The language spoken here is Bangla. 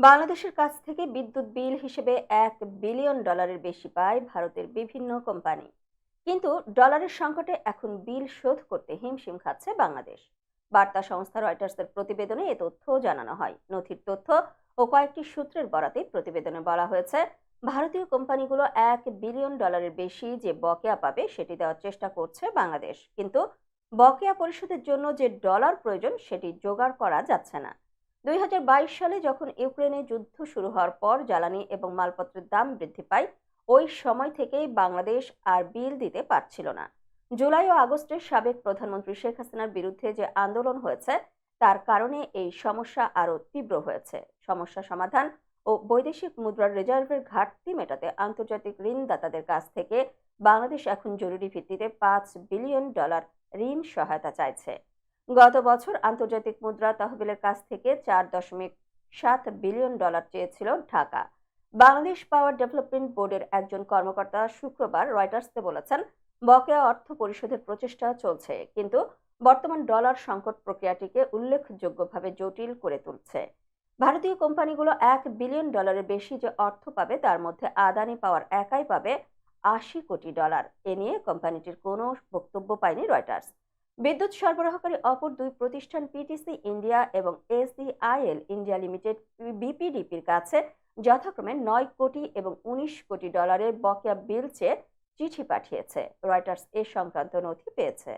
বাংলাদেশের কাছ থেকে বিদ্যুৎ বিল হিসেবে $1 বিলিয়ন বেশি পায় ভারতের বিভিন্ন কোম্পানি। কিন্তু ডলারের সংকটে এখন বিল শোধ করতে হিমশিম খাচ্ছে বাংলাদেশ। বার্তা সংস্থা রয়টার্সের প্রতিবেদনে এ তথ্য জানানো হয়। নথির তথ্য ও কয়েকটি সূত্রের বরাতে প্রতিবেদনে বলা হয়েছে, ভারতীয় কোম্পানিগুলো $1 বিলিয়ন বেশি যে বকেয়া পাবে সেটি দেওয়ার চেষ্টা করছে বাংলাদেশ, কিন্তু বকেয়া পরিশোধের জন্য যে ডলার প্রয়োজন সেটি জোগাড় করা যাচ্ছে না। 2022 সালে যখন ইউক্রেনে যুদ্ধ শুরু হওয়ার পর জ্বালানি এবং মালপত্রের দাম বৃদ্ধি পায়, ওই সময় থেকেই বাংলাদেশ আর বিল দিতে পারছিল না। জুলাই ও আগস্টে সাবেক প্রধানমন্ত্রী শেখ হাসিনার বিরুদ্ধে যে আন্দোলন হয়েছে, তার কারণে এই সমস্যা আরও তীব্র হয়েছে। সমস্যা সমাধান ও বৈদেশিক মুদ্রার রিজার্ভের ঘাটতি মেটাতে আন্তর্জাতিক ঋণদাতাদের কাছ থেকে বাংলাদেশ এখন জরুরি ভিত্তিতে $5 বিলিয়ন ঋণ সহায়তা চাইছে। গত বছর আন্তর্জাতিক মুদ্রা তহবিলের কাছ থেকে $4.7 বিলিয়ন চেয়েছিল ঢাকা। বাংলাদেশ পাওয়ার ডেভেলপমেন্ট বোর্ডের একজন কর্মকর্তা শুক্রবার রয়টার্সকে বলেছেন, বকেয়া অর্থ পরিশোধের প্রচেষ্টা চলছে, কিন্তু বর্তমান ডলার সংকট প্রক্রিয়াটিকে উল্লেখযোগ্যভাবে জটিল করে তুলছে। ভারতীয় কোম্পানিগুলো $1 বিলিয়ন বেশি যে অর্থ পাবে, তার মধ্যে আদানি পাওয়ার একাই পাবে $80 কোটি। এ নিয়ে কোম্পানিটির কোনো বক্তব্য পায়নি রয়টার্স। বিদ্যুৎ সরবরাহকারী অপর দুই প্রতিষ্ঠান পিটিসি ইন্ডিয়া এবং এসিআইএল ইন্ডিয়া লিমিটেড বিপিডিপির কাছে যথাক্রমে $9 কোটি এবং $19 কোটি বকেয়া বিল চেয়ে চিঠি পাঠিয়েছে। রয়টার্স এ সংক্রান্ত নথি পেয়েছে।